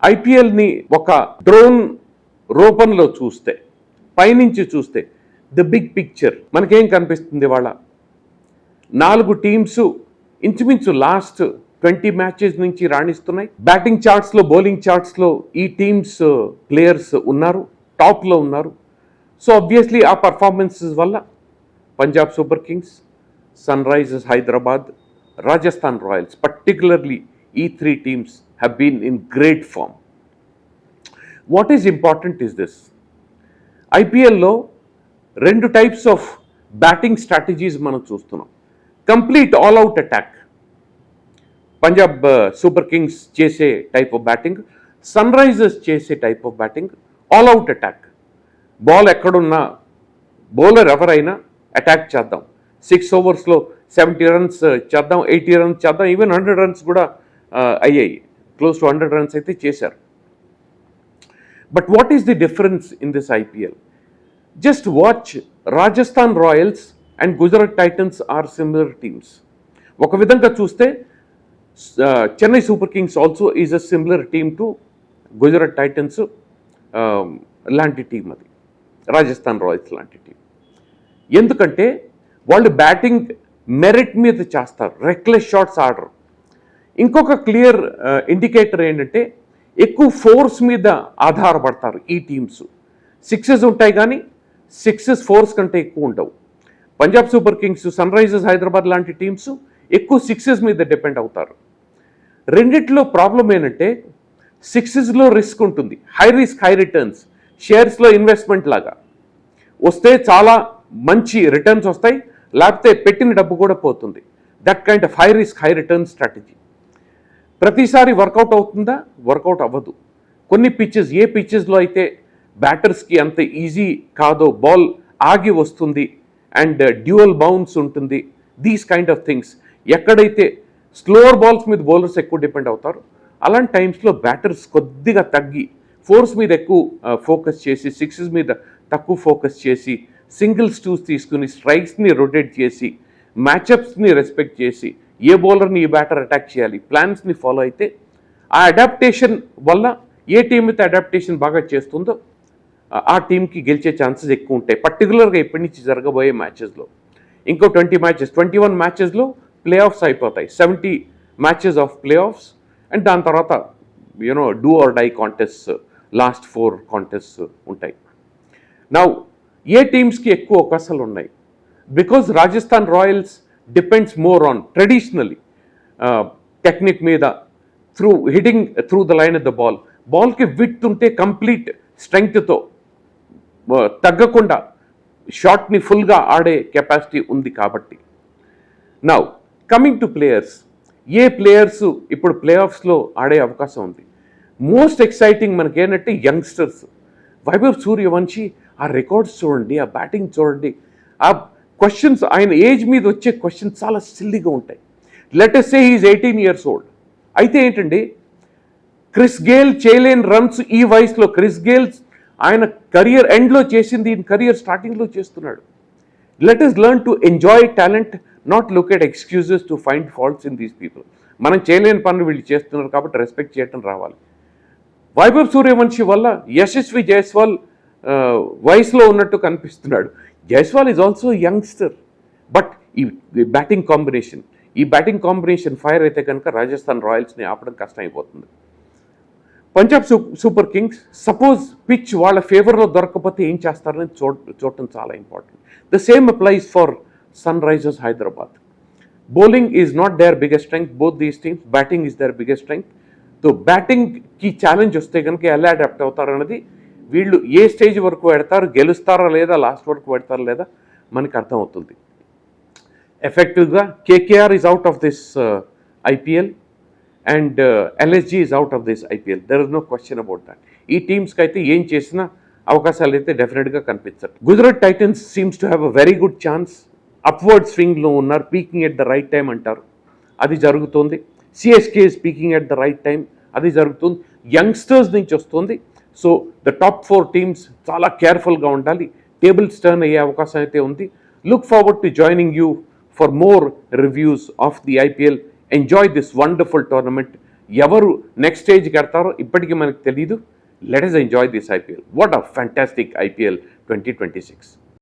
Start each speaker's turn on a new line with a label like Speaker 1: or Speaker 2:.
Speaker 1: ఐపీఎల్ని ఒక డ్రోన్ రూపంలో చూస్తే, పైనుంచి చూస్తే ద బిగ్ పిక్చర్ మనకేం కనిపిస్తుంది? వాళ్ళ 4 టీమ్స్ ఇంచుమించు లాస్ట్ 20 మ్యాచెస్ నుంచి రాణిస్తున్నాయి. బ్యాటింగ్ చార్ట్స్లో, బౌలింగ్ చార్ట్స్లో ఈ టీమ్స్ ప్లేయర్స్ ఉన్నారు, టాప్లో ఉన్నారు. సో ఆబ్వియస్లీ ఆ పర్ఫార్మెన్సెస్ వల్ల Punjab super kings, sun Risers Hyderabad, Rajasthan royals, particularly ఈ 3 teams have been in great form. What is important is this: ఐపీఎల్లో 2 types of బ్యాటింగ్ స్ట్రాటజీస్ మనం చూస్తున్నాం. Complete all out attack Punjab super Kings చేసే type of batting, Sunrisers చేసే type of batting all out attack. Ball ఎక్కడున్నా, bowler ఎవరైనా attack చేద్దాం, 6 ఓవర్స్లో 70 runs చేద్దాం, 80 runs చేద్దాం, ఈవెన్ 100 runs కూడా అయ్యాయి. క్లోజ్ టు 100 runs అయితే చేశారు. But what is the difference in this IPL? Just watch. Rajasthan royals and Gujarat titans are similar teams. ఒక విధంగా చూస్తే Chennai super kings also is a similar team to Gujarat titans లాంటి team, అది Rajasthan Royals లాంటి టీం. ఎందుకంటే వాళ్ళు బ్యాటింగ్ మెరిట్ మీద చేస్తారు, రెక్లెస్ షాట్స్ ఆడరు. ఇంకొక క్లియర్ ఇండికేటర్ ఏంటంటే ఎక్కువ ఫోర్స్ మీద ఆధారపడతారు ఈ టీమ్స్. 6s ఉంటాయి కానీ 6s 4s కంటే ఎక్కువ ఉండవు. Punjab super kings, sun Risers Hyderabad లాంటి టీమ్స్ ఎక్కువ 6s మీద డిపెండ్ అవుతారు. రెండిట్లో ప్రాబ్లం ఏంటంటే 6sలో రిస్క్ ఉంటుంది, హై రిస్క్ హై రిటర్న్స్. షేర్స్లో ఇన్వెస్ట్మెంట్ లాగా వస్తే చాలా మంచి రిటర్న్స్ వస్తాయి, లేకపోతే పెట్టిన డబ్బు కూడా పోతుంది. That kind of high risk high return strategy ప్రతిసారి వర్కౌట్ అవుతుందా? వర్కౌట్ అవ్వదు. కొన్ని పిచ్చెస్, ఏ పిచ్చెస్లో అయితే బ్యాటర్స్కి అంత ఈజీ కాదో, బాల్ ఆగి వస్తుంది అండ్ డ్యూయల్ బౌన్స్ ఉంటుంది, దీస్ కైండ్ ఆఫ్ థింగ్స్, ఎక్కడైతే స్లోవర్ బాల్స్ మీద బౌలర్స్ ఎక్కువ డిపెండ్ అవుతారు, అలాంటి టైమ్స్లో బ్యాటర్స్ కొద్దిగా తగ్గి ఫోర్స్ మీద ఎక్కువ ఫోకస్ చేసి, 6s మీద తక్కువ ఫోకస్ చేసి, సింగిల్స్ 2s తీసుకుని స్ట్రైక్స్ని రొటేట్ చేసి, మ్యాచప్స్ని రెస్పెక్ట్ చేసి, ఏ బౌలర్ని ఈ బ్యాటర్ అటాక్ చేయాలి, ప్లాన్స్ని ఫాలో అయితే ఆ అడాప్టేషన్ వల్ల ఏ టీం అయితే అడాప్టేషన్ బాగా చేస్తుందో ఆ టీంకి గెలిచే ఛాన్సెస్ ఎక్కువ ఉంటాయి. పర్టికులర్గా ఇప్పటి నుంచి జరగబోయే మ్యాచెస్లో. ఇంకో 20 మ్యాచెస్, 21 మ్యాచెస్లో ప్లే ఆఫ్స్ అయిపోతాయి. 70 matches of playoffs and దాని తర్వాత do or die contest, last 4 contest ఉంటాయి. నౌ ఏ టీమ్స్కి ఎక్కువ అవకాశాలు ఉన్నాయి? Because Rajasthan Royals depends more on traditionally technique మీద, through hitting through the line of the ball. బాల్కి విడ్త్ ఉంటే కంప్లీట్ స్ట్రెంగ్త్తో తగ్గకుండా షాట్ని ఫుల్గా ఆడే కెపాసిటీ ఉంది కాబట్టి. నౌ కమింగ్ టు ప్లేయర్స్, ఏ ప్లేయర్స్ ఇప్పుడు ప్లే ఆఫ్స్లో ఆడే అవకాశం ఉంది? మోస్ట్ ఎక్సైటింగ్ మనకేంటంటే యంగ్స్టర్స్. వైభవ్ సూర్యవంశీ, ఆ రికార్డ్స్ చూడండి, ఆ బ్యాటింగ్ చూడండి, ఆ క్వశ్చన్స్, ఆయన ఏజ్ మీద వచ్చే క్వశ్చన్స్ చాలా సిల్లీగా ఉంటాయి. లెట్ us సే హీఈస్ 18 years old. అయితే ఏంటండి, క్రిస్ గేల్ చేయలేని రన్స్ ఈ వయసులో, క్రిస్ గేల్ ఆయన కెరియర్ ఎండ్లో చేసింది ఈయన కెరియర్ స్టార్టింగ్లో చేస్తున్నాడు. Let us learn to enjoy talent, not look at excuses to find faults in these people. మనం చేయలేని పనులు వీళ్ళు చేస్తున్నారు కాబట్టి రెస్పెక్ట్ చేయటం రావాలి. వైభవ్ సూర్యవంశీ వల్ల యశస్వి జైస్వాల్ వయసులో ఉన్నట్టు కనిపిస్తున్నాడు. Jaiswal is also youngster. But ఈ బ్యాటింగ్ కాంబినేషన్ ఫైర్ అయితే కనుక రాజస్థాన్ రాయల్స్ని ఆపడం కష్టం అయిపోతుంది. Punjab super Kings suppose pitch వాళ్ళ ఫేవర్లో దొరకకపోతే ఏం చేస్తారని చూడటం చాలా important. The same applies for sun Risers Hyderabad. Bowling is not there biggest strength, both these teams. Batting is there biggest strength. So బ్యాటింగ్కి ఛాలెంజ్ వస్తే కనుక ఎలా అడాప్ట్ అవుతారన్నది, వీళ్ళు ఏ స్టేజ్ వరకు పెడతారు, గెలుస్తారా లేదా, లాస్ట్ వరకు పెడతారా లేదా మనకు అర్థమవుతుంది. ఎఫెక్టివ్గా KKR is out of this IPL and LSG is out of this IPL. There is no question about that. ఈ టీమ్స్కి అయితే ఏం చేసినా అవకాశాలు అయితే డెఫినెట్గా కనిపించరు. Gujarat Titans seems to have a very good chance. Upward స్వింగ్లో ఉన్నారు, peaking at the right time అంటారు, అది జరుగుతుంది. CSK is peaking at the right time, అది జరుగుతుంది. యంగ్స్టర్స్ నుంచి వస్తుంది. సో ద టాప్ 4 teams చాలా కేర్ఫుల్గా ఉండాలి. టేబుల్స్ టర్న్ అయ్యే అవకాశం అయితే ఉంది. Look forward to joining you for more reviews of the IPL. Enjoy this wonderful tournament. ఎవరు నెక్స్ట్ స్టేజ్కి వెళ్తారో ఇప్పటికీ మనకు తెలియదు. Let us enjoy this IPL. What a fantastic IPL 2026.